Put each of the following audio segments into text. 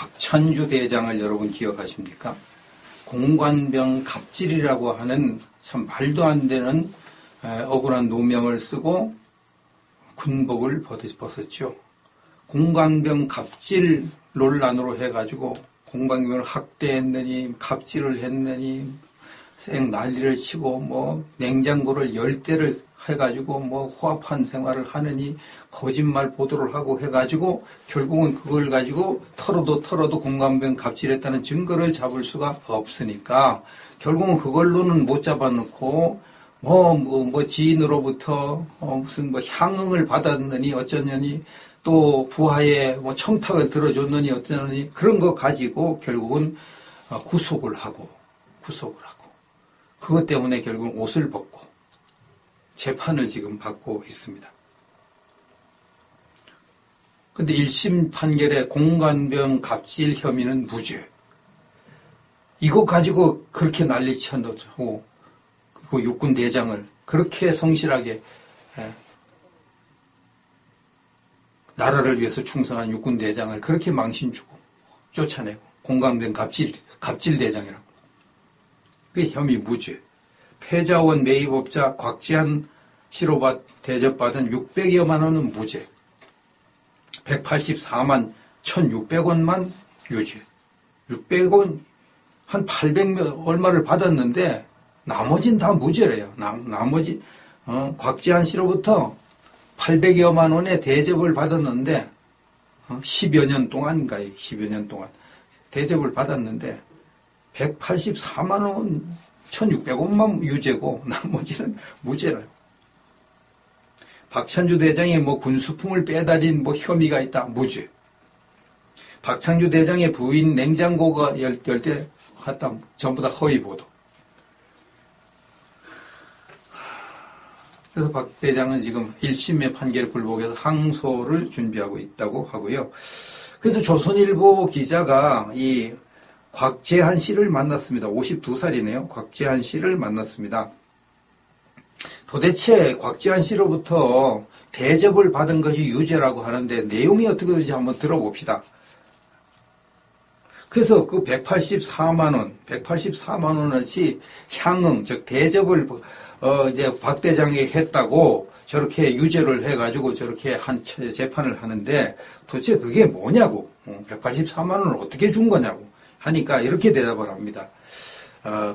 박찬주 대장을 여러분 기억하십니까? 공관병 갑질이라고 하는 참 말도 안 되는 억울한 노명을 쓰고 군복을 벗었죠. 공관병 갑질 논란으로 해가지고 공관병을 학대했느니 갑질을 했느니 생 난리를 치고 뭐 냉장고를 10대를 해가지고 뭐 호합한 생활을 하느니 거짓말 보도를 하고 해가지고 결국은 그걸 가지고 털어도 공관병 갑질했다는 증거를 잡을 수가 없으니까 결국은 그걸로는 못 잡아놓고 뭐 지인으로부터 무슨 뭐 향응을 받았느니 어쩌느니 또 부하에 뭐 청탁을 들어줬느니 어쩌느니 그런 거 가지고 결국은 구속을 하고 그것 때문에 결국은 옷을 벗고 재판을 지금 받고 있습니다. 근데 1심 판결에 공관병 갑질 혐의는 무죄. 이거 가지고 그렇게 난리쳐놓고 그 육군 대장을 그렇게 성실하게 나라를 위해서 충성한 육군 대장을 그렇게 망신 주고 쫓아내고 공관병 갑질 대장이라고. 그 혐의 무죄. 패자원 매입업자 곽지한 씨로 대접받은 600여만 원은 무죄. 184만 1,600원만 유죄. 600원 한 800몇 얼마를 받았는데 나머지는 다 무죄래요. 나머지 곽지한 씨로부터 800여만 원의 대접을 받았는데 10여 년 동안인가요? 10여 년 동안 대접을 받았는데 184만 원 1,600원만 유죄고 나머지는 무죄래요. 박찬주 대장이 뭐 군수품을 빼달린 뭐 혐의가 있다. 무죄. 박찬주 대장의 부인 냉장고가 10대 갔다. 전부 다 허위 보도. 그래서 박 대장은 지금 1심의 판결을 불복해서 항소를 준비하고 있다고 하고요. 그래서 조선일보 기자가 이 곽재한 씨를 만났습니다. 52살이네요. 곽재한 씨를 만났습니다. 도대체 곽재한 씨로부터 대접을 받은 것이 유죄라고 하는데 내용이 어떻게 되는지 한번 들어봅시다. 그래서 그 184만 원어치 향응, 즉 대접을 이제 박 대장이 했다고 저렇게 유죄를 해가지고 저렇게 한 재판을 하는데 도대체 그게 뭐냐고, 184만 원을 어떻게 준 거냐고 하니까 이렇게 대답을 합니다.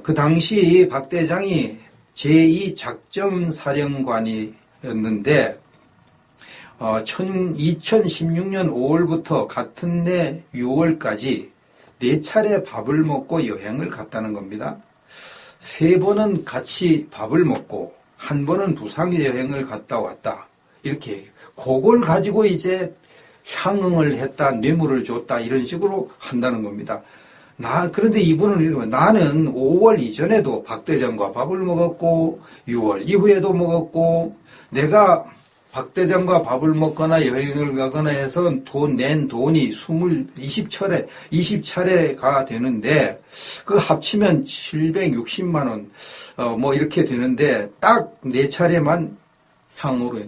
그 당시 박 대장이 제2작전사령관이었는데 2016년 5월부터 같은 해 6월까지 4차례 밥을 먹고 여행을 갔다는 겁니다. 3번은 같이 밥을 먹고 1번은 부상 여행을 갔다 왔다. 이렇게 그걸 가지고 이제 향응을 했다, 뇌물을 줬다 이런 식으로 한다는 겁니다. 그런데 이분은 이러면 나는 5월 이전에도 박 대장과 밥을 먹었고 6월 이후에도 먹었고 내가 박 대장과 밥을 먹거나 여행을 가거나 해서 낸 돈이 20차례가 되는데 그 합치면 760만 원 뭐 이렇게 되는데 딱 4차례만 향으로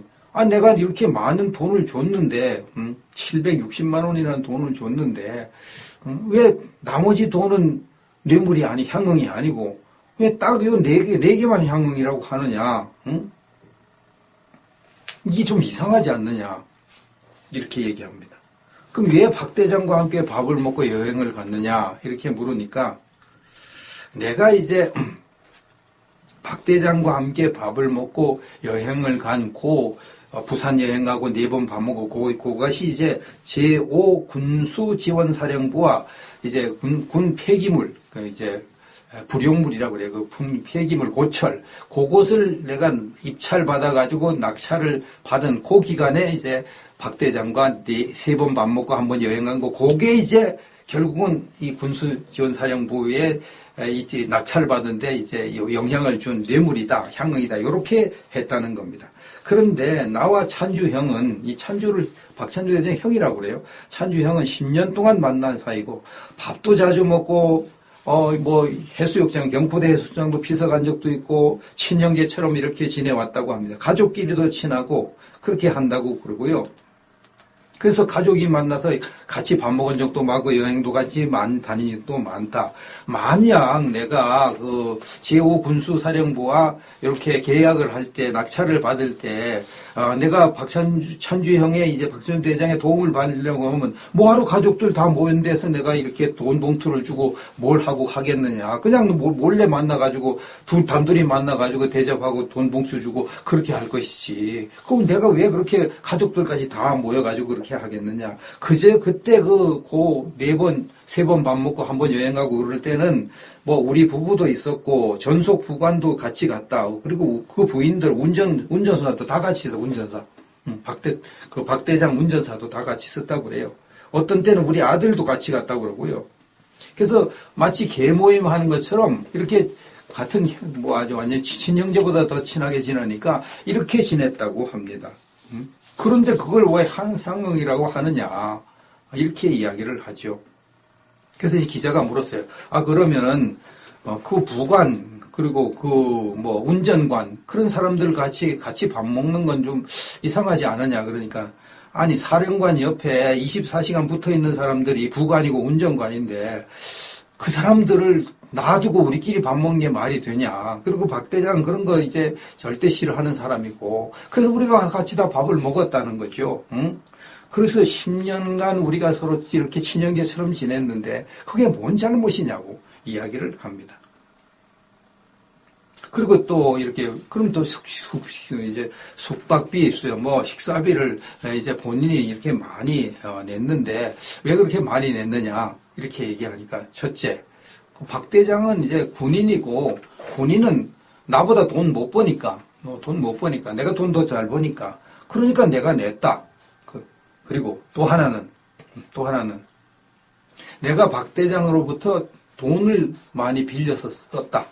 내가 이렇게 많은 돈을 줬는데 760만 원이라는 돈을 줬는데 왜 나머지 돈은 뇌물이 향응이 아니고 왜 딱 요 4개만 향응이라고 하느냐? 응? 이게 좀 이상하지 않느냐? 이렇게 얘기합니다. 그럼 왜 박 대장과 함께 밥을 먹고 여행을 갔느냐? 이렇게 물으니까 내가 이제 박 대장과 함께 밥을 먹고 여행을 간 부산 여행하고 4번 밥 먹고 그것이 이제 제5 군수지원사령부와 이제 군 폐기물 이제 불용물이라고 그래요. 그 폐기물 고철 그것을 내가 입찰 받아가지고 낙찰을 받은 그 기간에 이제 박 대장과 3번 밥 먹고 1번 여행 간 거 그게 이제 결국은 이 군수지원사령부에 이제 낙찰을 받은데 이제 영향을 준 뇌물이다, 향응이다 이렇게 했다는 겁니다. 그런데 나와 찬주 형은 이 박찬주 대장 형이라고 그래요. 찬주 형은 10년 동안 만난 사이고 밥도 자주 먹고 뭐 해수욕장 경포대 해수욕장도 피서간 적도 있고 친형제처럼 이렇게 지내왔다고 합니다. 가족끼리도 친하고 그렇게 한다고 그러고요. 그래서 가족이 만나서 같이 밥 먹은 적도 많고 여행도 같이 다닌 적도 많다. 만약 내가 그 제5군수사령부와 이렇게 계약을 할 때 낙찰을 받을 때 내가 찬주 형의 이제 박찬주 대장의 도움을 받으려고 하면 뭐하러 가족들 다 모인 데서 내가 이렇게 돈 봉투를 주고 뭘 하고 하겠느냐. 그냥 몰래 만나가지고 단둘이 만나가지고 대접하고 돈 봉투 주고 그렇게 할 것이지. 그럼 내가 왜 그렇게 가족들까지 다 모여가지고 그렇게 하겠느냐. 그때 네 번, 세 번 밥 먹고 한 번 여행 가고 그럴 때는 뭐 우리 부부도 있었고 전속 부관도 같이 갔다. 그리고 그 부인들 운전사도 다 같이 있어. 운전사. 박 대장 운전사도 다 같이 있었다고 그래요. 어떤 때는 우리 아들도 같이 갔다고 그러고요. 그래서 마치 계모임 하는 것처럼 이렇게 같은 뭐 아주 완전 친형제보다 더 친하게 지내니까 이렇게 지냈다고 합니다. 그런데 그걸 왜 향응이라고 하느냐. 이렇게 이야기를 하죠. 그래서 이 기자가 물었어요. 그러면은 그 부관 그리고 그 뭐 운전관 그런 사람들 같이 밥 먹는 건 좀 이상하지 않느냐. 그러니까 아니 사령관 옆에 24시간 붙어 있는 사람들이 부관이고 운전관인데 그 사람들을 놔두고 우리끼리 밥 먹는 게 말이 되냐. 그리고 박 대장 그런 거 이제 절대 싫어하는 사람이고 그래서 우리가 같이 다 밥을 먹었다는 거죠. 응? 그래서 10년간 우리가 서로 이렇게 친형제처럼 지냈는데 그게 뭔 잘못이냐고 이야기를 합니다. 그리고 또 이렇게 그럼 또 이제 숙박비 있어요. 뭐 식사비를 이제 본인이 이렇게 많이 냈는데 왜 그렇게 많이 냈느냐 이렇게 얘기하니까 첫째 박 대장은 이제 군인이고 군인은 나보다 돈 못 버니까 내가 돈 더 잘 버니까 그러니까 내가 냈다. 그리고 또 하나는 내가 박 대장으로부터 돈을 많이 빌려서 썼다.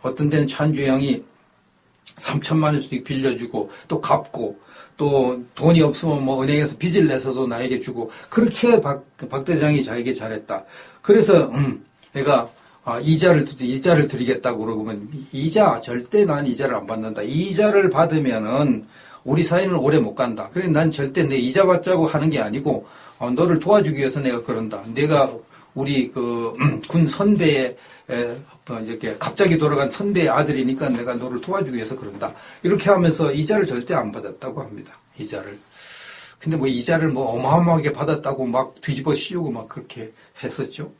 어떤 데는 찬주 형이 3천만 원씩 빌려주고 또 갚고 또 돈이 없으면 뭐 은행에서 빚을 내서도 나에게 주고 그렇게 박 대장이 자에게 잘했다. 그래서 내가 이자를 드리겠다고 그러면 절대 난 이자를 안 받는다. 이자를 받으면은 우리 사이는 오래 못 간다. 그래 난 절대 내 이자 받자고 하는 게 아니고 너를 도와주기 위해서 내가 그런다. 내가 우리 군 선배의 이렇게 갑자기 돌아간 선배의 아들이니까 내가 너를 도와주기 위해서 그런다. 이렇게 하면서 이자를 절대 안 받았다고 합니다. 이자를. 근데 뭐 이자를 뭐 어마어마하게 받았다고 막 뒤집어 씌우고 막 그렇게 했었죠.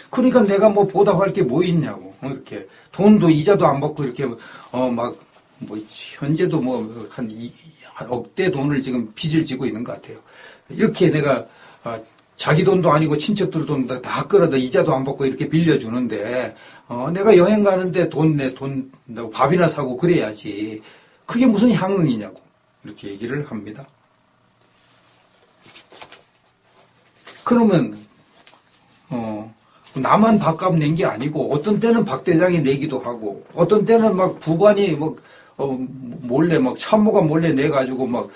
그러니까 내가 뭐 보답할 게 뭐 있냐고. 이렇게 돈도 이자도 안 받고 이렇게 현재도 한 억대 돈을 지금 빚을 지고 있는 것 같아요. 이렇게 내가 자기 돈도 아니고 친척들 돈도 다 끌어다 이자도 안 받고 이렇게 빌려주는데 내가 여행 가는데 돈 밥이나 사고 그래야지. 그게 무슨 향응이냐고 이렇게 얘기를 합니다. 그러면 나만 밥값 낸 게 아니고 어떤 때는 박 대장이 내기도 하고 어떤 때는 막 부관이 몰래 참모가 몰래 내가지고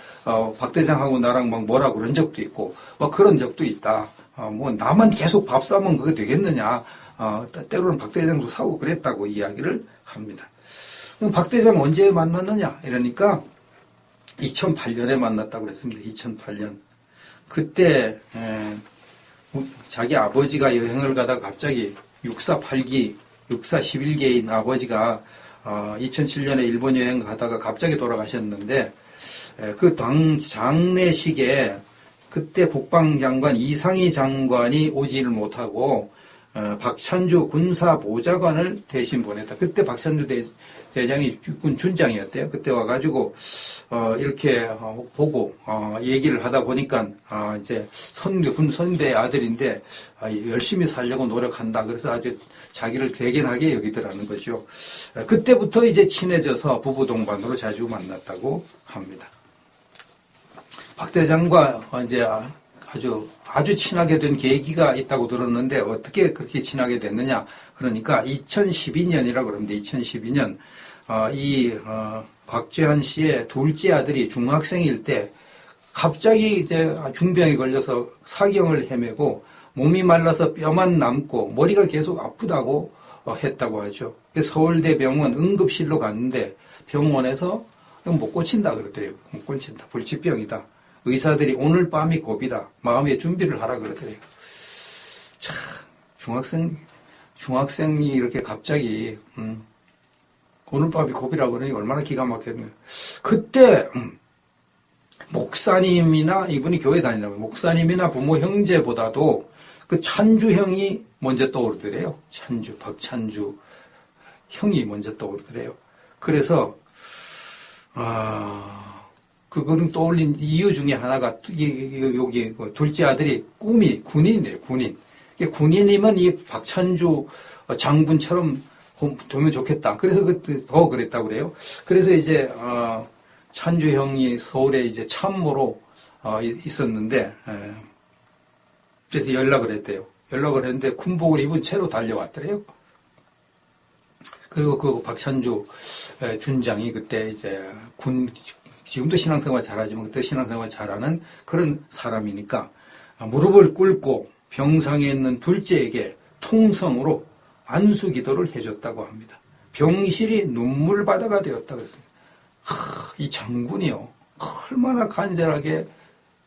박 대장하고 나랑 뭐라 그런 적도 있고 그런 적도 있다. 나만 계속 밥 사면 그게 되겠느냐. 때로는 박 대장도 사고 그랬다고 이야기를 합니다. 그럼 박 대장 언제 만났느냐 이러니까 2008년에 만났다고 그랬습니다. 2008년. 그때 자기 아버지가 여행을 가다가 갑자기 육사 8기, 육사 11기인 아버지가 2007년에 일본 여행 가다가 갑자기 돌아가셨는데 그 장례식에 그때 국방장관 이상희 장관이 오지를 못하고 박찬주 군사보좌관을 대신 보냈다. 그때 박찬주 대장이 육군 준장이었대요. 그때 와가지고 이렇게 보고 얘기를 하다 보니까 이제 군 선배 아들인데 열심히 살려고 노력한다. 그래서 아주 자기를 대견하게 여기더라는 거죠. 그때부터 이제 친해져서 부부 동반으로 자주 만났다고 합니다. 박 대장과 이제 아주 친하게 된 계기가 있다고 들었는데 어떻게 그렇게 친하게 됐느냐? 그러니까 2012년이라고 그러는데 2012년 곽재환 씨의 둘째 아들이 중학생일 때 갑자기 이제 중병에 걸려서 사경을 헤매고 몸이 말라서 뼈만 남고 머리가 계속 아프다고 했다고 하죠. 서울대병원 응급실로 갔는데 병원에서 못 고친다 그러더래요. 못 고친다. 불치병이다. 의사들이 오늘 밤이 고비다. 마음의 준비를 하라 그러더래요. 참, 중학생이 이렇게 갑자기, 오늘 밤이 고비라고 그러니 얼마나 기가 막혔네요. 그때, 목사님이나, 이분이 교회 다니라고, 목사님이나 부모 형제보다도 그 찬주 형이 먼저 떠오르더래요. 박찬주 형이 먼저 떠오르더래요. 그래서, 그거는 떠올린 이유 중에 하나가, 여기, 둘째 아들이 꿈이 군인이래요, 군인. 군인이면 이 박찬주 장군처럼 되면 좋겠다. 그래서 그때 더 그랬다고 그래요. 그래서 이제, 찬주 형이 서울에 이제 참모로 있었는데, 그래서 연락을 했대요. 연락을 했는데 군복을 입은 채로 달려왔더래요. 그리고 그 박찬주 준장이 그때 이제 지금도 신앙생활 잘하지만 그때 신앙생활 잘하는 그런 사람이니까 무릎을 꿇고 병상에 있는 둘째에게 통성으로 안수 기도를 해줬다고 합니다. 병실이 눈물바다가 되었다 그랬습니다. 이 장군이요. 얼마나 간절하게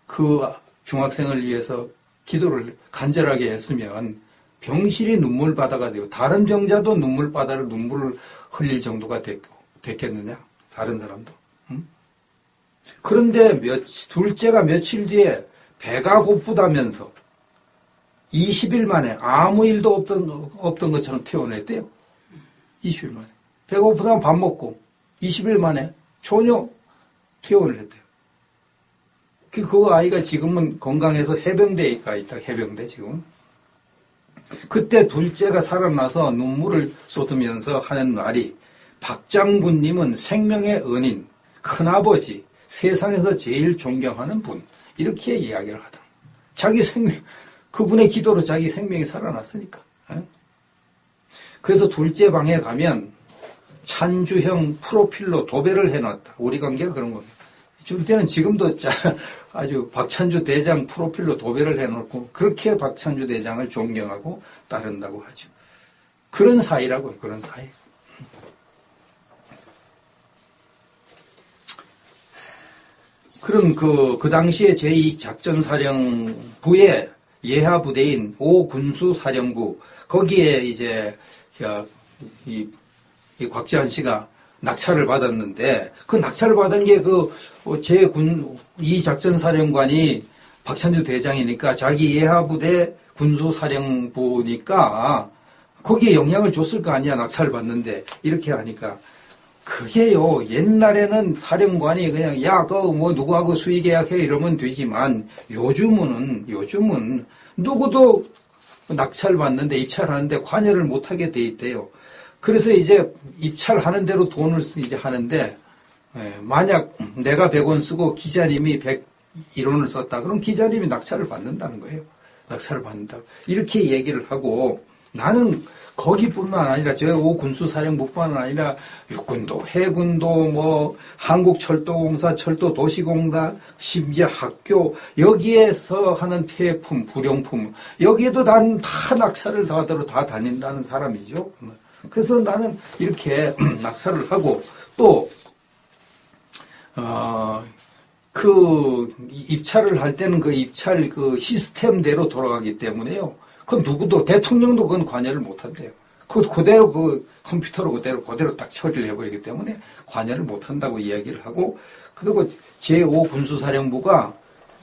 그 중학생을 위해서 기도를 간절하게 했으면 병실이 눈물바다가 되고 다른 병자도 눈물을 흘릴 정도가 됐겠느냐? 다른 사람도. 그런데 둘째가 며칠 뒤에 배가 고프다면서 20일 만에 아무 일도 없던 것처럼 퇴원했대요. 20일 만에. 배가 고프다면 밥 먹고 20일 만에 전혀 퇴원을 했대요. 그 아이가 지금은 건강해서 해병대에 가 있다. 해병대 지금. 그때 둘째가 살아나서 눈물을 쏟으면서 하는 말이 박장군님은 생명의 은인, 큰아버지, 세상에서 제일 존경하는 분. 이렇게 이야기를 하다. 자기 생명, 그분의 기도로 자기 생명이 살아났으니까. 그래서 둘째 방에 가면 찬주형 프로필로 도배를 해놨다. 우리 관계가 그런 겁니다. 그때는 지금도 아주 박찬주 대장 프로필로 도배를 해놓고 그렇게 박찬주 대장을 존경하고 따른다고 하죠. 그런 사이라고요. 그런 사이. 그런 그 당시에 제2작전사령부의 예하부대인 5군수사령부 거기에 이제 이 곽지한 씨가 낙찰을 받았는데 그 낙찰을 받은 게 제2 작전사령관이 박찬주 대장이니까 자기 예하부대 군수사령부니까 거기에 영향을 줬을 거 아니야. 낙찰을 받는데 이렇게 하니까 그게요. 옛날에는 사령관이 그냥 누구하고 수의계약해 이러면 되지만 요즘은 누구도 낙찰 받는데 입찰하는데 관여를 못하게 돼 있대요. 그래서 이제 입찰하는 대로 돈을 이제 하는데 만약 내가 100원 쓰고 기자님이 101원을 썼다. 그럼 기자님이 낙찰을 받는다는 거예요. 낙찰을 받는다. 이렇게 얘기를 하고 나는 거기뿐만 아니라 제5군수사령부뿐만 아니라 육군도, 해군도, 한국철도공사, 철도도시공사, 심지어 학교 여기에서 하는 폐품, 불용품 여기에도 난 다 낙찰을 다 다닌다는 사람이죠. 그래서 나는 이렇게 낙찰을 하고 또 그 입찰을 할 때는 그 입찰 그 시스템대로 돌아가기 때문에요. 그건 누구도 대통령도 그건 관여를 못 한대요. 그대로 그 컴퓨터로 그대로 딱 처리를 해버리기 때문에 관여를 못 한다고 이야기를 하고 그리고 제5군수사령부가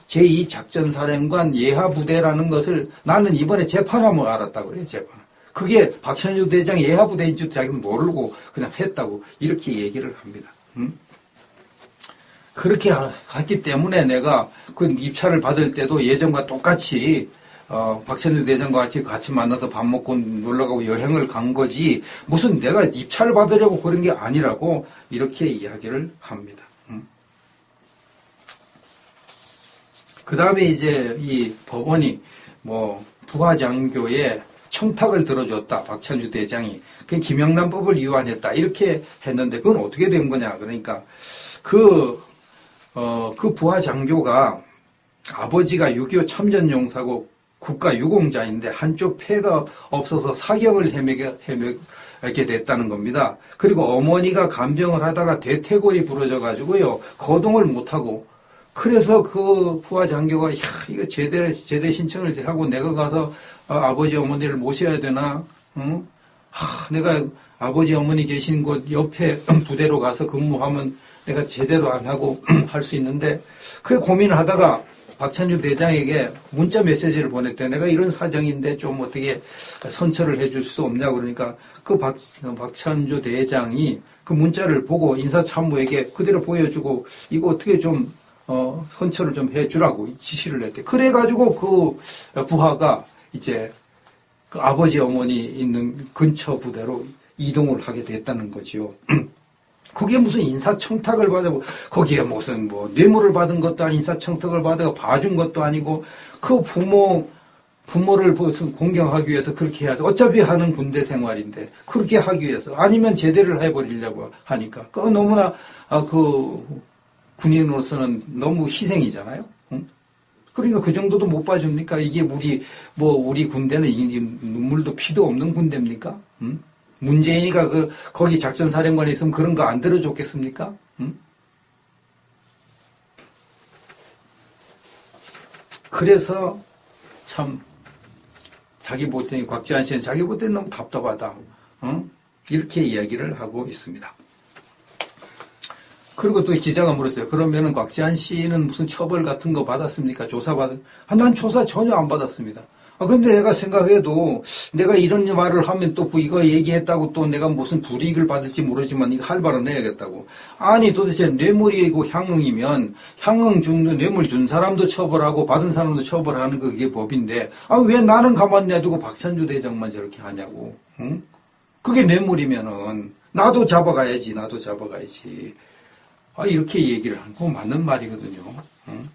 제2작전사령관 예하부대라는 것을 나는 이번에 재판하면 알았다고 그래요. 재판. 그게 박찬주 대장 예하부대인 줄 자기는 모르고 그냥 했다고 이렇게 얘기를 합니다. 그렇게 했기 때문에 내가 그 입찰을 받을 때도 예전과 똑같이 박찬주 대장과 같이 만나서 밥 먹고 놀러가고 여행을 간 거지 무슨 내가 입찰을 받으려고 그런 게 아니라고 이렇게 이야기를 합니다. 그 다음에 이제 이 법원이 부하장교에 청탁을 들어줬다. 박찬주 대장이. 그 김영란법을 위반했다. 이렇게 했는데 그건 어떻게 된 거냐. 그러니까 그 부하장교가 아버지가 6.25 참전용사고 국가유공자인데 한쪽 폐가 없어서 사경을 헤매게 됐다는 겁니다. 그리고 어머니가 간병을 하다가 대퇴골이 부러져 가지고요. 거동을 못하고 그래서 그 부하 장교가 야, 이거 제대 신청을 하고 내가 가서 아버지 어머니를 모셔야 되나? 응? 내가 아버지 어머니 계신 곳 옆에 부대로 가서 근무하면 내가 제대로 안 하고 할 수 있는데 그 고민을 하다가 박찬주 대장에게 문자 메시지를 보냈대. 내가 이런 사정인데 좀 어떻게 선처를 해줄 수 없냐 그러니까 그 박찬주 대장이 그 문자를 보고 인사참모에게 그대로 보여주고 이거 어떻게 좀 선처를 좀 해주라고 지시를 했대. 그래가지고 그 부하가 이제 그 아버지 어머니 있는 근처 부대로 이동을 하게 됐다는 거지요. 그게 무슨 인사청탁을 받아고 거기에 무슨 뭐 뇌물을 받은 것도 아닌 인사청탁을 받아 봐준 것도 아니고 그 부모를 무슨 공경하기 위해서 그렇게 해야지. 어차피 하는 군대 생활인데 그렇게 하기 위해서 아니면 제대를 해버리려고 하니까 그 너무나 그 군인으로서는 너무 희생이잖아요. 응? 그러니까 그 정도도 못 봐줍니까? 이게 우리 군대는 눈물도 피도 없는 군대입니까? 응? 문재인이가 거기 작전사령관에 있으면 그런 거 안 들어줬겠습니까? 응? 그래서 참 자기 볼 때는 곽지한 씨는 자기 볼 때는 너무 답답하다. 응? 이렇게 이야기를 하고 있습니다. 그리고 또 기자가 물었어요. 그러면은 곽지한 씨는 무슨 처벌 같은 거 받았습니까? 난 조사 전혀 안 받았습니다. 근데 내가 생각해도 내가 이런 말을 하면 또 이거 얘기했다고 또 내가 무슨 불이익을 받을지 모르지만 이거 할바를 내야겠다고. 아니 도대체 뇌물이고 향응이면 향응 준 뇌물 준 사람도 처벌하고 받은 사람도 처벌하는 거 그게 법인데 왜 나는 가만 놔두고 박찬주 대장만 저렇게 하냐고. 응? 그게 뇌물이면은 나도 잡아가야지. 이렇게 얘기를 하는 거 맞는 말이거든요. 응?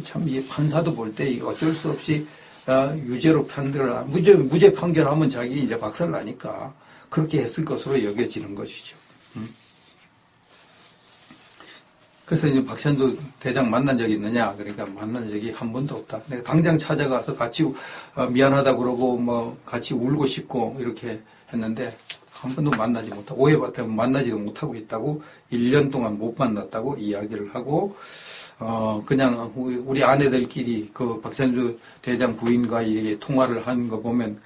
참, 이 판사도 볼 때 어쩔 수 없이 유죄로 무죄 판결하면 자기 이제 박살 나니까 그렇게 했을 것으로 여겨지는 것이죠. 그래서 이제 박찬주 대장 만난 적이 있느냐? 그러니까 만난 적이 한 번도 없다. 내가 당장 찾아가서 같이 미안하다 그러고 뭐 같이 울고 싶고 이렇게 했는데 한 번도 만나지 못하고 오해받다면 만나지도 못하고 있다고 1년 동안 못 만났다고 이야기를 하고 그냥 우리 아내들끼리 그 박찬주 대장 부인과 이렇게 통화를 한 거 보면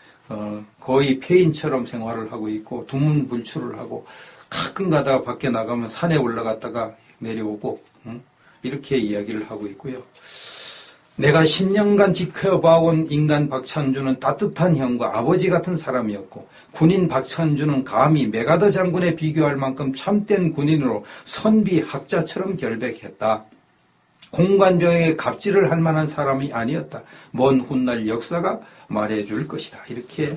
거의 폐인처럼 생활을 하고 있고 두문불출을 하고 가끔 가다가 밖에 나가면 산에 올라갔다가 내려오고 이렇게 이야기를 하고 있고요. 내가 10년간 지켜봐온 인간 박찬주는 따뜻한 형과 아버지 같은 사람이었고 군인 박찬주는 감히 메가더 장군에 비교할 만큼 참된 군인으로 선비 학자처럼 결백했다. 공관병에게 갑질을 할 만한 사람이 아니었다. 먼 훗날 역사가 말해줄 것이다. 이렇게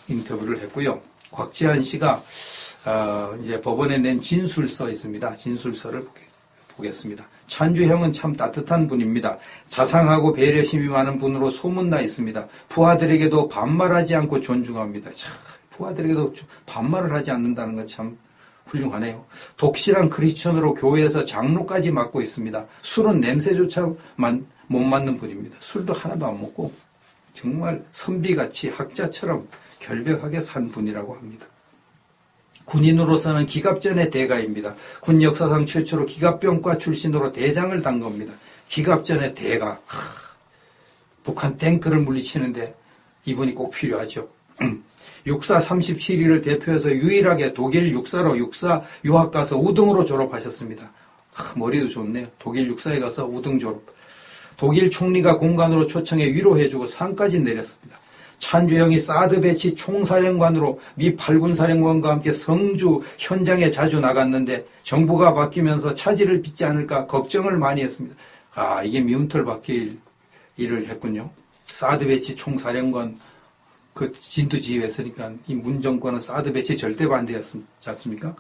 인터뷰를 했고요. 곽지한 씨가 이제 법원에 낸 진술서 있습니다. 진술서를 보겠습니다. 찬주 형은 참 따뜻한 분입니다. 자상하고 배려심이 많은 분으로 소문나 있습니다. 부하들에게도 반말하지 않고 존중합니다. 참, 부하들에게도 반말을 하지 않는다는 건 참 훌륭하네요. 독실한 크리스천으로 교회에서 장로까지 맡고 있습니다. 술은 냄새조차 못 맡는 분입니다. 술도 하나도 안 먹고 정말 선비같이 학자처럼 결백하게 산 분이라고 합니다. 군인으로서는 기갑전의 대가입니다. 군 역사상 최초로 기갑병과 출신으로 대장을 단 겁니다. 기갑전의 대가. 북한 탱크를 물리치는데 이분이 꼭 필요하죠. 육사 37위를 대표해서 유일하게 독일 육사로 유학 가서 우등으로 졸업하셨습니다. 머리도 좋네요. 독일 육사에 가서 우등 졸업. 독일 총리가 공관으로 초청해 위로해주고 상까지 내렸습니다. 찬주 형이 사드 배치 총사령관으로 미 8군 사령관과 함께 성주 현장에 자주 나갔는데 정부가 바뀌면서 차질을 빚지 않을까 걱정을 많이 했습니다. 이게 미운털 박힐 일을 했군요. 사드 배치 총사령관 그 진두지휘했으니까 이 문정권은 사드 배치 절대 반대였지 않습니까?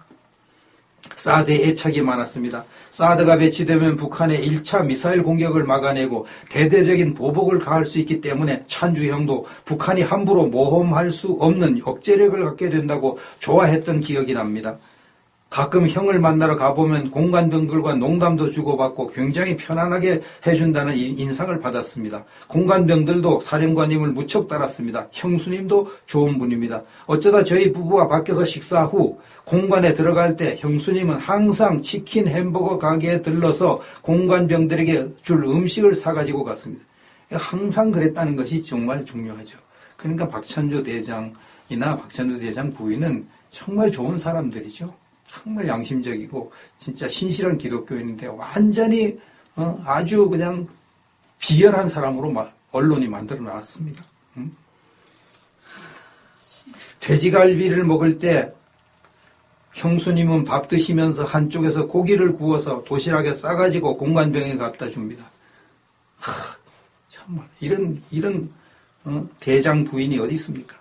사드에 애착이 많았습니다. 사드가 배치되면 북한의 1차 미사일 공격을 막아내고 대대적인 보복을 가할 수 있기 때문에 찬주 형도 북한이 함부로 모험할 수 없는 억제력을 갖게 된다고 좋아했던 기억이 납니다. 가끔 형을 만나러 가보면 공관병들과 농담도 주고받고 굉장히 편안하게 해준다는 인상을 받았습니다. 공관병들도 사령관님을 무척 따랐습니다. 형수님도 좋은 분입니다. 어쩌다 저희 부부와 밖에서 식사 후 공관에 들어갈 때 형수님은 항상 치킨 햄버거 가게에 들러서 공관병들에게 줄 음식을 사가지고 갔습니다. 항상 그랬다는 것이 정말 중요하죠. 그러니까 박찬주 대장이나 박찬주 대장 부인은 정말 좋은 사람들이죠. 정말 양심적이고 진짜 신실한 기독교인인데 완전히 아주 그냥 비열한 사람으로 언론이 만들어 놨습니다. 돼지갈비를 먹을 때 형수님은 밥 드시면서 한쪽에서 고기를 구워서 도시락에 싸가지고 공관병에 갖다 줍니다. 정말 이런 대장 부인이 어디 있습니까?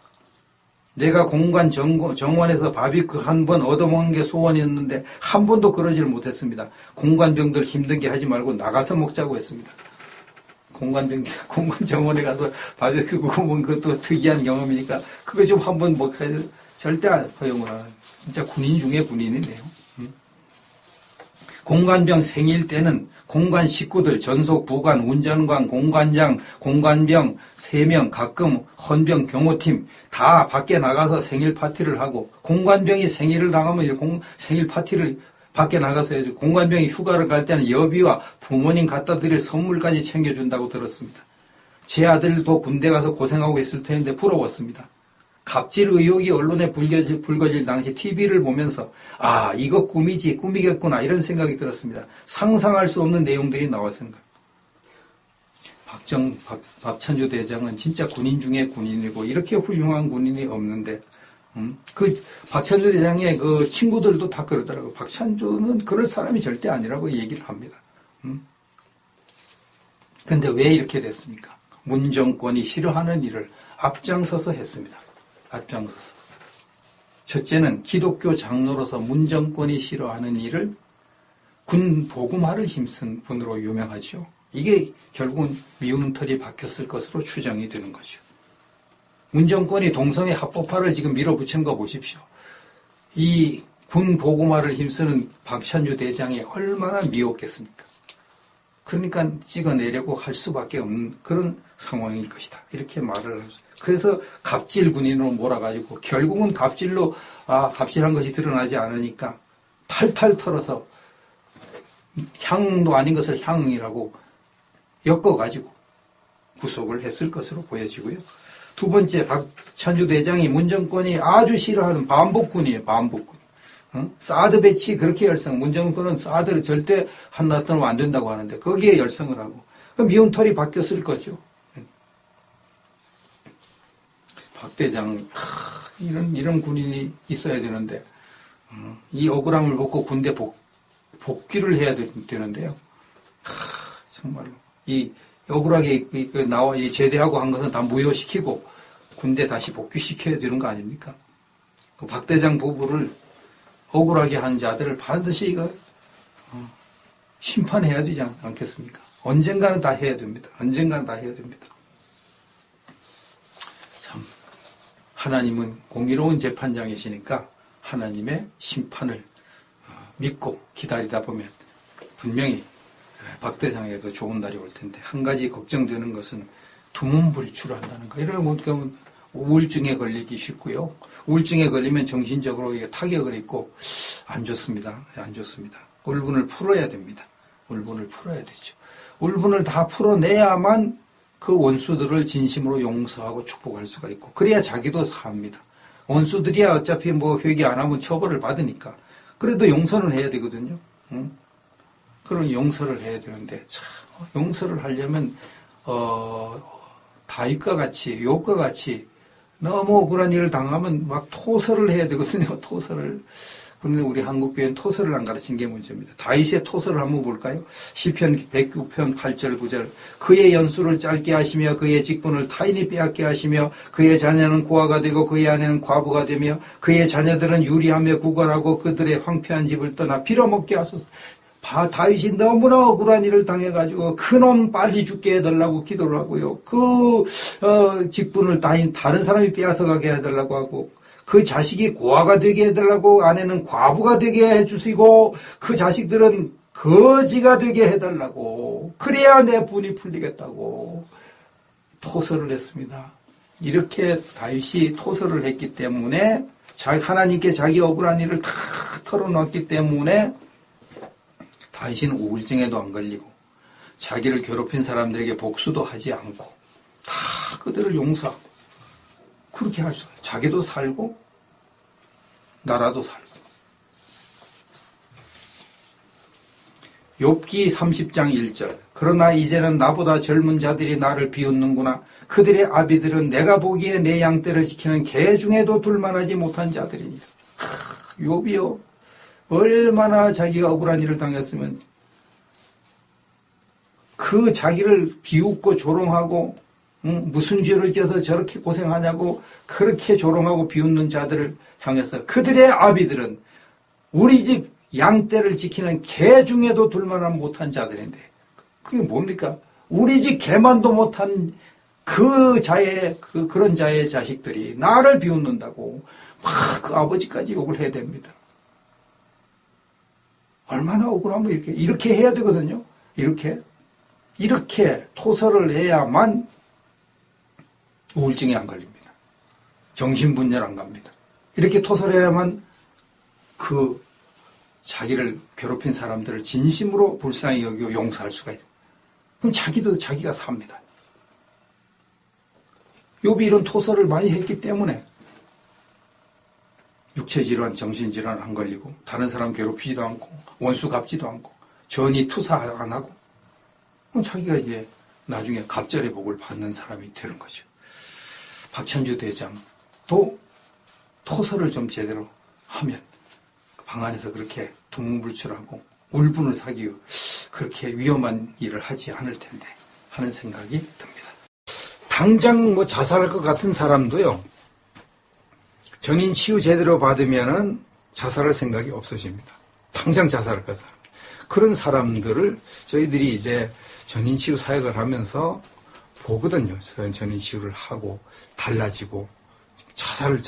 내가 공관 정원에서 바비큐 한 번 얻어먹는 게 소원이었는데 한 번도 그러지를 못했습니다. 공관병들 힘든 게 하지 말고 나가서 먹자고 했습니다. 공관 정원에 가서 바비큐 구워 먹는 것도 특이한 경험이니까 그거 좀 한번 먹어야 돼. 절대 허용을 안 해요. 진짜 군인 중에 군인이네요. 공관병 생일 때는 공관 식구들, 전속, 부관, 운전관, 공관장, 공관병 3명, 가끔 헌병, 경호팀 다 밖에 나가서 생일 파티를 하고 공관병이 생일을 당하면 생일 파티를 밖에 나가서 해야죠. 공관병이 휴가를 갈 때는 여비와 부모님 갖다 드릴 선물까지 챙겨준다고 들었습니다. 제 아들도 군대 가서 고생하고 있을 텐데 부러웠습니다. 갑질 의혹이 언론에 불거질 당시 TV를 보면서 이거 꿈이겠구나 이런 생각이 들었습니다. 상상할 수 없는 내용들이 나왔습니다. 박찬주 대장은 진짜 군인 중에 군인이고 이렇게 훌륭한 군인이 없는데 그 박찬주 대장의 그 친구들도 다 그러더라고요. 박찬주는 그럴 사람이 절대 아니라고 얘기를 합니다. 근데 왜 이렇게 됐습니까? 문 정권이 싫어하는 일을 앞장서서 했습니다. 앞장서서. 첫째는 기독교 장로로서 문 정권이 싫어하는 일을 군 복음화를 힘쓴 분으로 유명하죠. 이게 결국은 미움털이 박혔을 것으로 추정이 되는 거죠. 문 정권이 동성애 합법화를 지금 밀어붙인 거 보십시오. 이 군 복음화를 힘쓰는 박찬주 대장이 얼마나 미웠겠습니까? 그러니까 찍어내려고 할 수밖에 없는 그런 상황일 것이다. 이렇게 말을 하죠. 그래서 갑질 군인으로 몰아가지고 결국은 갑질한 것이 드러나지 않으니까 탈탈 털어서 향도 아닌 것을 향이라고 엮어가지고 구속을 했을 것으로 보여지고요. 두 번째, 박찬주 대장이 문정권이 아주 싫어하는 반복군이에요. 반복군. 사드 배치 그렇게 열성. 문정권은 사드를 절대 한나라면 안 된다고 하는데 거기에 열성을 하고 미움털이 바뀌었을 거죠. 박 대장 이런 군인이 있어야 되는데 이 억울함을 먹고 군대 복귀를 해야 되는데요. 정말로 이 억울하게 제대하고 한 것은 다 무효시키고 군대 다시 복귀시켜야 되는 거 아닙니까? 그 박 대장 부부를 억울하게 한 자들을 반드시 이거 심판해야 되지 않겠습니까? 언젠가는 다 해야 됩니다. 언젠가는 다 해야 됩니다. 참 하나님은 공의로운 재판장이시니까 하나님의 심판을 믿고 기다리다 보면 분명히 박 대장에도 좋은 날이 올 텐데 한 가지 걱정되는 것은 두문불출한다는 거. 이런 경우는 우울증에 걸리기 쉽고요. 우울증에 걸리면 정신적으로 이게 타격을 입고 안 좋습니다. 안 좋습니다. 울분을 풀어야 됩니다. 울분을 풀어야 되죠. 울분을 다 풀어내야만 그 원수들을 진심으로 용서하고 축복할 수가 있고 그래야 자기도 삽니다. 원수들이야 어차피 회개 안 하면 처벌을 받으니까 그래도 용서는 해야 되거든요. 그런 용서를 해야 되는데 참 용서를 하려면 다윗과 같이 욥과 같이 너무 억울한 일을 당하면 막 토설을 해야 되거든요. 토설을. 그런데 우리 한국교회는 토설을 안 가르친 게 문제입니다. 다윗의 토설을 한번 볼까요? 시편 109편 8절 9절 그의 연수를 짧게 하시며 그의 직분을 타인이 빼앗게 하시며 그의 자녀는 고아가 되고 그의 아내는 과부가 되며 그의 자녀들은 유리하며 구걸하고 그들의 황폐한 집을 떠나 빌어먹게 하소서. 다윗이 너무나 억울한 일을 당해가지고 그놈 빨리 죽게 해달라고 기도를 하고요. 직분을 다른 사람이 빼앗아가게 해달라고 하고 그 자식이 고아가 되게 해달라고, 아내는 과부가 되게 해주시고, 그 자식들은 거지가 되게 해달라고, 그래야 내 분이 풀리겠다고 토설을 했습니다. 이렇게 다윗이 토설을 했기 때문에, 하나님께 자기 억울한 일을 다 털어놨기 때문에 다윗은 우울증에도 안 걸리고 자기를 괴롭힌 사람들에게 복수도 하지 않고 다 그들을 용서하고 그렇게 할 수, 자기도 살고 나라도 살고. 욥기 30장 1절. 그러나 이제는 나보다 젊은 자들이 나를 비웃는구나. 그들의 아비들은 내가 보기에 내 양떼를 지키는 개 중에도 둘만하지 못한 자들이니라. 욥이요, 얼마나 자기가 억울한 일을 당했으면 그 자기를 비웃고 조롱하고 무슨 죄를 지어서 저렇게 고생하냐고 그렇게 조롱하고 비웃는 자들을 향해서 그들의 아비들은 우리 집 양떼를 지키는 개 중에도 둘만한 못한 자들인데, 그게 뭡니까? 우리 집 개만도 못한 그런 자의 자식들이 나를 비웃는다고 막 그 아버지까지 욕을 해야 됩니다. 얼마나 억울하면 이렇게 해야 되거든요. 이렇게 토설을 해야만 우울증에 안 걸립니다. 정신분열 안 갑니다. 이렇게 토설해야만 그 자기를 괴롭힌 사람들을 진심으로 불쌍히 여기고 용서할 수가 있어요. 그럼 자기가 삽니다. 욥이 이런 토설을 많이 했기 때문에 육체질환, 정신질환 안 걸리고 다른 사람 괴롭히지도 않고 원수 갚지도 않고 전이 투사 안 하고, 그럼 자기가 이제 나중에 갑절의 복을 받는 사람이 되는 거죠. 박천주 대장도 토설을 좀 제대로 하면 방 안에서 그렇게 두문불출하고 울분을 사기고 그렇게 위험한 일을 하지 않을 텐데 하는 생각이 듭니다. 당장 자살할 것 같은 사람도요, 전인 치유 제대로 받으면은 자살할 생각이 없어집니다. 당장 자살할 것 같은 사람. 그런 사람들을 저희들이 이제 전인 치유 사역을 하면서 보거든요. 전인 치유를 하고 달라지고 자살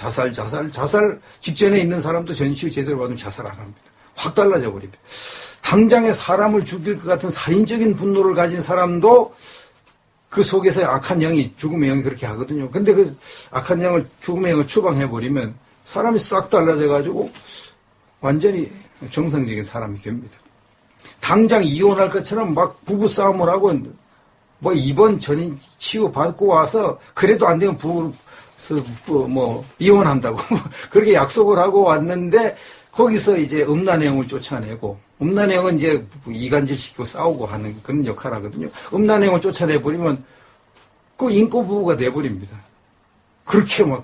직전에 있는 사람도 전인 치유 제대로 받으면 자살 안 합니다. 확 달라져 버립니다. 당장에 사람을 죽일 것 같은 살인적인 분노를 가진 사람도 그 속에서 악한 영이, 죽음의 영이 그렇게 하거든요. 근데 그 악한 영을, 죽음의 영을 추방해버리면 사람이 싹 달라져가지고 완전히 정상적인 사람이 됩니다. 당장 이혼할 것처럼 막 부부싸움을 하고 이번 전인 치유 받고 와서 그래도 안 되면 이혼한다고 그렇게 약속을 하고 왔는데 거기서 이제 음란행을 쫓아내고, 음란행은 이제 이간질시키고 싸우고 하는 그런 역할 하거든요. 음란행을 쫓아내버리면 그 인꼬부부가 돼버립니다. 그렇게 막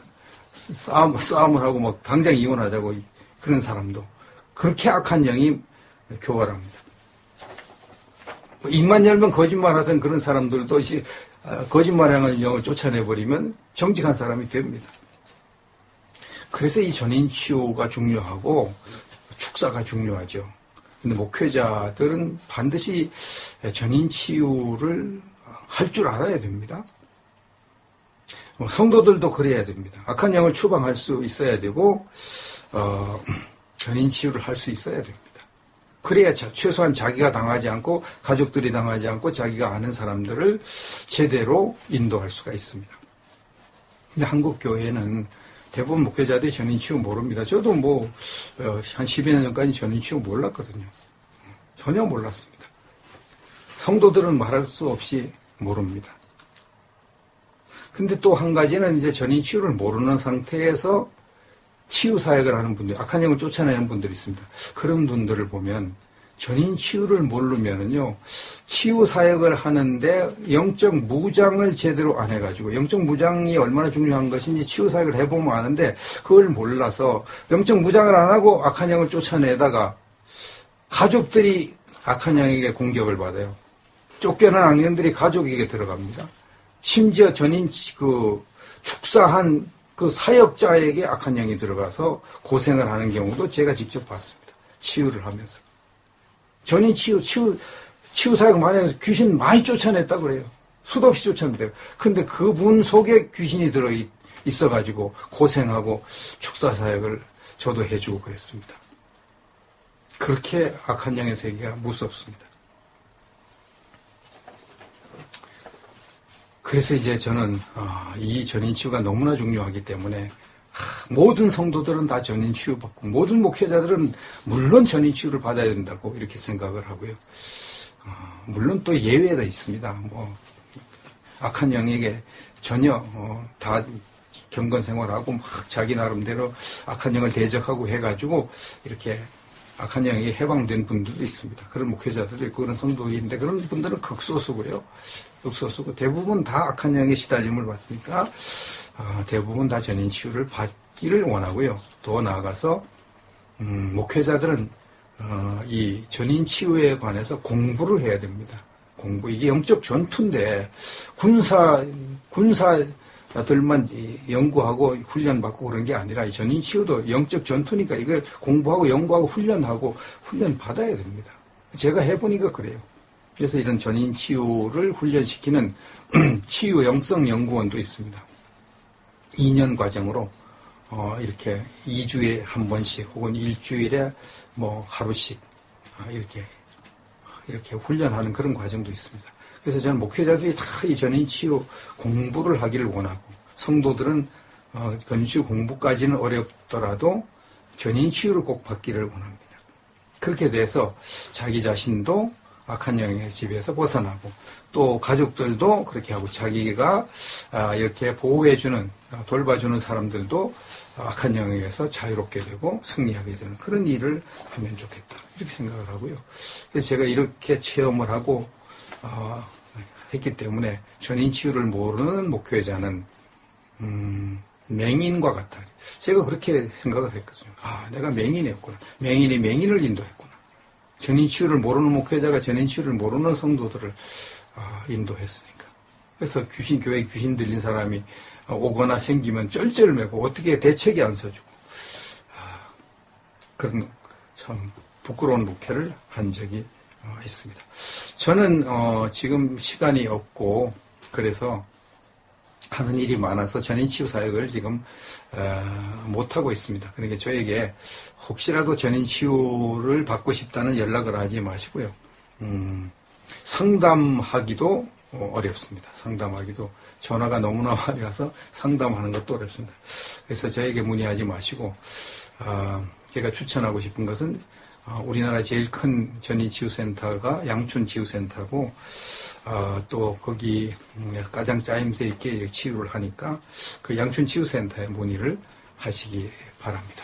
싸움을 하고 막 당장 이혼하자고 그런 사람도 그렇게 악한 영이 교활합니다. 입만 열면 거짓말하던 그런 사람들도 이제 거짓말하는 영을 쫓아내버리면 정직한 사람이 됩니다. 그래서 이 전인 치유가 중요하고 축사가 중요하죠. 근데 목회자들은 반드시 전인 치유를 할 줄 알아야 됩니다. 성도들도 그래야 됩니다. 악한 영을 추방할 수 있어야 되고 전인 치유를 할 수 있어야 됩니다. 그래야 최소한 자기가 당하지 않고 가족들이 당하지 않고 자기가 아는 사람들을 제대로 인도할 수가 있습니다. 근데 한국 교회는 대부분 목회자들이 전인 치유 모릅니다. 저도 한 10여 년 전까지 전인 치유 몰랐거든요. 전혀 몰랐습니다. 성도들은 말할 수 없이 모릅니다. 근데 또 한 가지는 이제 전인 치유를 모르는 상태에서 치유 사역을 하는 분들, 악한 영을 쫓아내는 분들이 있습니다. 그런 분들을 보면 전인 치유를 모르면은요, 치유 사역을 하는데 영적 무장을 제대로 안 해가지고, 영적 무장이 얼마나 중요한 것인지 치유 사역을 해보면 아는데 그걸 몰라서 영적 무장을 안 하고 악한 영을 쫓아내다가 가족들이 악한 영에게 공격을 받아요. 쫓겨난 악령들이 가족에게 들어갑니다. 심지어 전인 축사한 그 사역자에게 악한 영이 들어가서 고생을 하는 경우도 제가 직접 봤습니다. 치유를 하면서. 전인 치유 사역 많이 해서 귀신 많이 쫓아냈다고 그래요. 수도 없이 쫓아낸대요. 근데 그분 속에 귀신이 있어가지고 고생하고 축사 사역을 저도 해주고 그랬습니다. 그렇게 악한 영의 세계가 무섭습니다. 그래서 이제 저는 이 전인치유가 너무나 중요하기 때문에 모든 성도들은 다 전인치유받고 모든 목회자들은 물론 전인치유를 받아야 된다고 이렇게 생각을 하고요. 물론 또 예외가 있습니다. 뭐 악한 영에게 전혀 다 경건 생활하고 막 자기 나름대로 악한 영을 대적하고 해가지고 이렇게 악한 영에게 해방된 분들도 있습니다. 그런 목회자들도 있고 그런 성도인데 그런 분들은 극소수고요. 극소수고 대부분 다 악한 영에 시달림을 받으니까 대부분 다 전인치유를 받기를 원하고요. 더 나아가서 목회자들은 이 전인치유에 관해서 공부를 해야 됩니다. 공부. 이게 영적 전투인데 군사들만 연구하고 훈련받고 그런 게 아니라 이 전인치유도 영적 전투니까 이걸 공부하고 연구하고 훈련하고 훈련 받아야 됩니다. 제가 해보니까 그래요. 그래서 이런 전인치유를 훈련시키는 치유 영성연구원도 있습니다. 2년 과정으로 이렇게 2주에 한 번씩 혹은 일주일에 뭐 하루씩 이렇게 훈련하는 그런 과정도 있습니다. 그래서 저는 목회자들이 다 이 전인치유 공부를 하기를 원하고 성도들은 전인치유 공부까지는 어렵더라도 전인치유를 꼭 받기를 원합니다. 그렇게 돼서 자기 자신도 악한 영의 집에서 벗어나고 또 가족들도 그렇게 하고 자기가 이렇게 보호해주는 돌봐주는 사람들도 악한 영에서 자유롭게 되고 승리하게 되는 그런 일을 하면 좋겠다 이렇게 생각을 하고요. 그래서 제가 이렇게 체험을 하고 했기 때문에 전인치유를 모르는 목회자는 맹인과 같다. 제가 그렇게 생각을 했거든요. 내가 맹인이었구나. 맹인이 맹인을 인도했구나. 전인치유를 모르는 목회자가 전인치유를 모르는 성도들을 인도했으니까. 그래서 교회 귀신 들린 사람이 오거나 생기면 쩔쩔매고 어떻게 대책이 안 서주고 그런 참 부끄러운 목회를 한 적이 있습니다. 저는 지금 시간이 없고 그래서 하는 일이 많아서 전인치유 사역을 지금 못하고 있습니다. 그러니까 저에게 혹시라도 전인치유를 받고 싶다는 연락을 하지 마시고요. 상담하기도 어렵습니다. 상담하기도 전화가 너무나 많이 와서 상담하는 것도 어렵습니다. 그래서 저에게 문의하지 마시고 제가 추천하고 싶은 것은 우리나라 제일 큰 전인치유센터가 양춘치유센터고 또 거기 가장 짜임새 있게 치유를 하니까 그 양춘치유센터에 문의를 하시기 바랍니다.